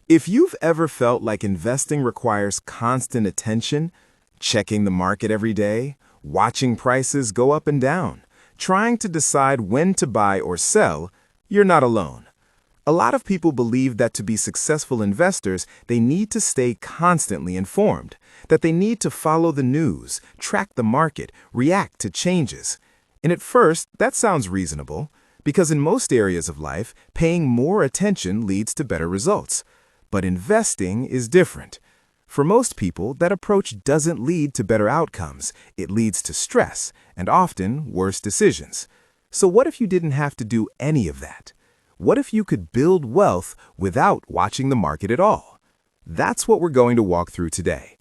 If you've ever felt like investing requires constant attention, checking the market every day, watching prices go up and down, trying to decide when to buy or sell, you're not alone. A lot of people believe that to be successful investors, they need to stay constantly informed, that they need to follow the news, track the market, react to changes. And at first, that sounds reasonable, because in most areas of life, paying more attention leads to better results. But investing is different. For most people, that approach doesn't lead to better outcomes. It leads to stress and often worse decisions. So what if you didn't have to do any of that? What if you could build wealth without watching the market at all? That's what we're going to walk through today.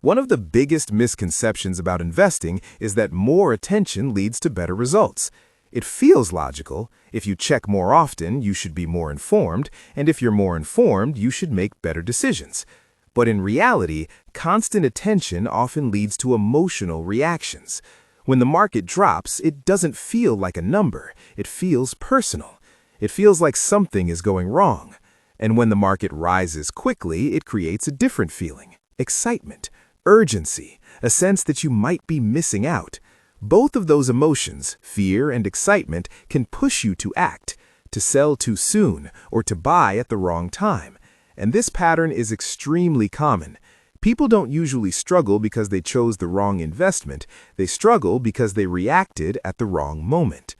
One of the biggest misconceptions about investing is that more attention leads to better results. It feels logical. If you check more often, you should be more informed, and if you're more informed, you should make better decisions. But in reality, constant attention often leads to emotional reactions. When the market drops, it doesn't feel like a number. It feels personal. It feels like something is going wrong. And when the market rises quickly, it creates a different feeling: excitement, urgency, a sense that you might be missing out. Both of those emotions, fear and excitement, can push you to act, to sell too soon, or to buy at the wrong time. And this pattern is extremely common. People don't usually struggle because they chose the wrong investment. They struggle because they reacted at the wrong moment.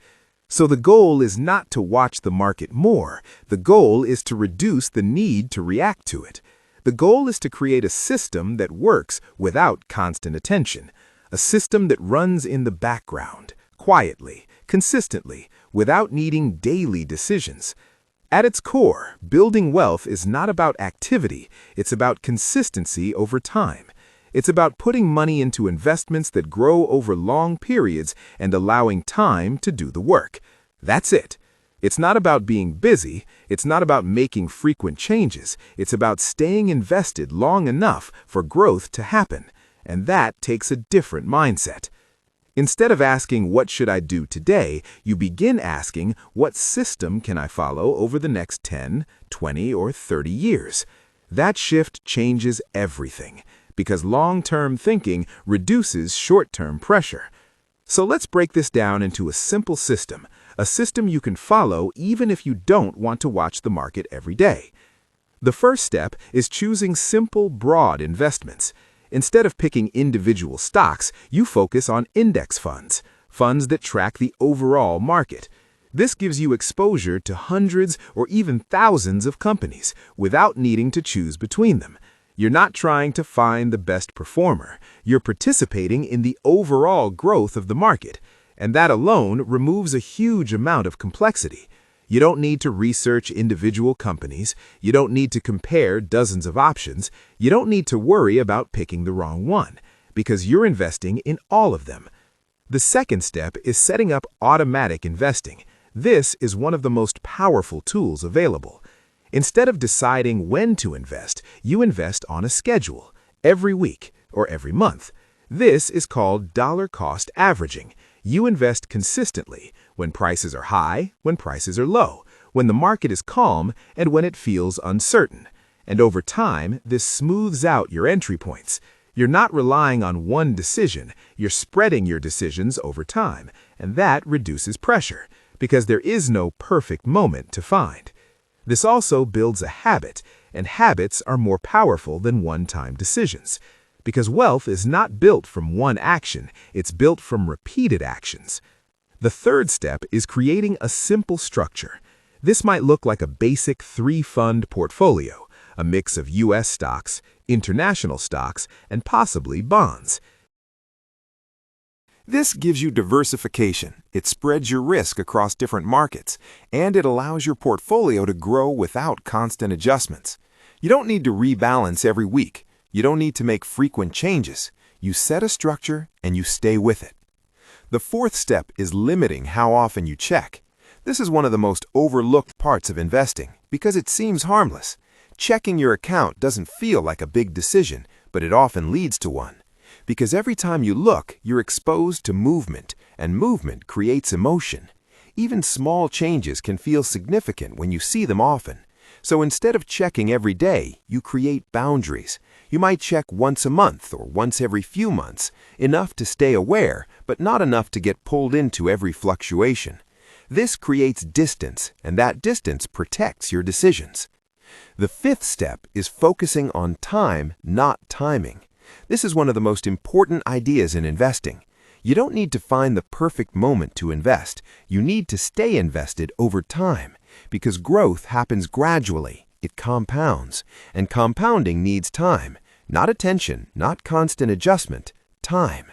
So the goal is not to watch the market more. The goal is to reduce the need to react to it. The goal is to create a system that works without constant attention. A system that runs in the background, quietly, consistently, without needing daily decisions. At its core, building wealth is not about activity. It's about consistency over time. It's about putting money into investments that grow over long periods and allowing time to do the work. That's it. It's not about being busy. It's not about making frequent changes. It's about staying invested long enough for growth to happen. And that takes a different mindset. Instead of asking, "What should I do today?" you begin asking, "What system can I follow over the next 10, 20, or 30 years?" That shift changes everything, because long-term thinking reduces short-term pressure. So let's break this down into a simple system, a system you can follow even if you don't want to watch the market every day. The first step is choosing simple, broad investments. Instead of picking individual stocks, you focus on index funds, funds that track the overall market. This gives you exposure to hundreds or even thousands of companies without needing to choose between them. You're not trying to find the best performer. You're participating in the overall growth of the market, and that alone removes a huge amount of complexity. You don't need to research individual companies. You don't need to compare dozens of options. You don't need to worry about picking the wrong one, because you're investing in all of them. The second step is setting up automatic investing. This is one of the most powerful tools available. Instead of deciding when to invest, you invest on a schedule, every week or every month. This is called dollar-cost averaging. You invest consistently when prices are high, when prices are low, when the market is calm, and when it feels uncertain. And over time, this smooths out your entry points. You're not relying on one decision. You're spreading your decisions over time, and that reduces pressure, because there is no perfect moment to find. This also builds a habit, and habits are more powerful than one-time decisions. Because wealth is not built from one action, it's built from repeated actions. The third step is creating a simple structure. This might look like a basic 3-fund portfolio, a mix of U.S. stocks, international stocks, and possibly bonds. This gives you diversification. It spreads your risk across different markets, and it allows your portfolio to grow without constant adjustments. You don't need to rebalance every week. You don't need to make frequent changes. You set a structure and you stay with it. The fourth step is limiting how often you check. This is one of the most overlooked parts of investing because it seems harmless. Checking your account doesn't feel like a big decision, but it often leads to one. Because every time you look, you're exposed to movement, and movement creates emotion. Even small changes can feel significant when you see them often. So instead of checking every day, you create boundaries. You might check once a month or once every few months, enough to stay aware, but not enough to get pulled into every fluctuation. This creates distance, and that distance protects your decisions. The fifth step is focusing on time, not timing. This is one of the most important ideas in investing. You don't need to find the perfect moment to invest. You need to stay invested over time, because growth happens gradually. It compounds, and compounding needs time. Not attention, not constant adjustment, time.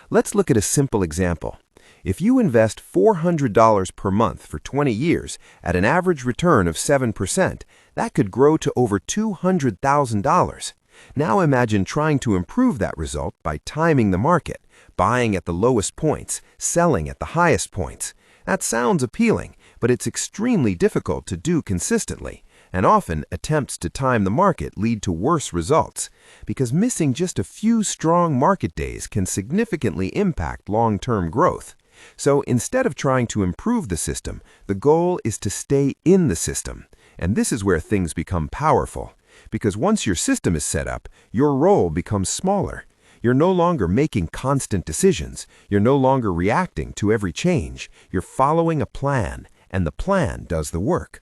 Let's look at a simple example. If you invest $400 per month for 20 years at an average return of 7%, that could grow to over $200,000. Now imagine trying to improve that result by timing the market, buying at the lowest points, selling at the highest points. That sounds appealing, but it's extremely difficult to do consistently, and often attempts to time the market lead to worse results, because missing just a few strong market days can significantly impact long-term growth. So instead of trying to improve the system, the goal is to stay in the system. And this is where things become powerful, because once your system is set up, your role becomes smaller. You're no longer making constant decisions. You're no longer reacting to every change. You're following a plan, and the plan does the work.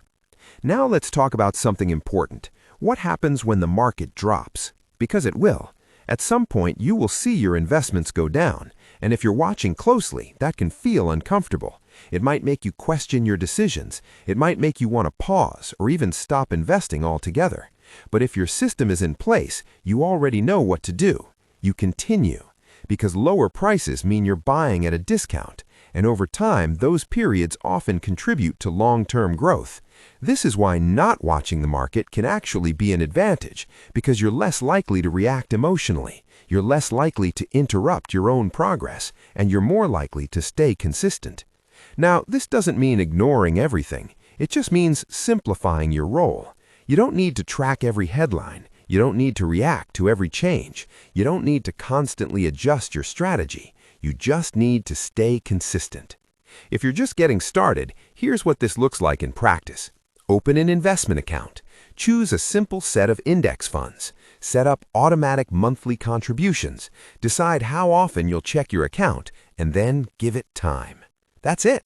Now let's talk about something important. What happens when the market drops? Because it will. At some point, you will see your investments go down, and if you're watching closely, that can feel uncomfortable. It might make you question your decisions. It might make you want to pause or even stop investing altogether. But if your system is in place, you already know what to do. You continue, because lower prices mean you're buying at a discount, and over time, those periods often contribute to long-term growth. This is why not watching the market can actually be an advantage, because you're less likely to react emotionally, you're less likely to interrupt your own progress, and you're more likely to stay consistent. Now, this doesn't mean ignoring everything. It just means simplifying your role. You don't need to track every headline. You don't need to react to every change. You don't need to constantly adjust your strategy. You just need to stay consistent. If you're just getting started, here's what this looks like in practice. Open an investment account. Choose a simple set of index funds. Set up automatic monthly contributions. Decide how often you'll check your account, and then give it time. That's it.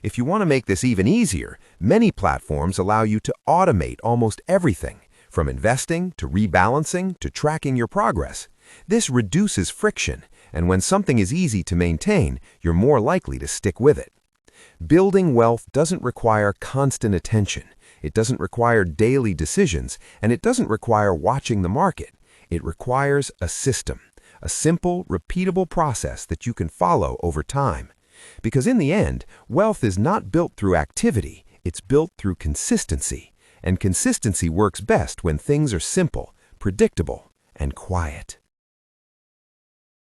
If you want to make this even easier, many platforms allow you to automate almost everything, from investing to rebalancing to tracking your progress. This reduces friction, and when something is easy to maintain, you're more likely to stick with it. Building wealth doesn't require constant attention. It doesn't require daily decisions, and it doesn't require watching the market. It requires a system, a simple, repeatable process that you can follow over time. Because in the end, wealth is not built through activity, it's built through consistency. And consistency works best when things are simple, predictable, and quiet.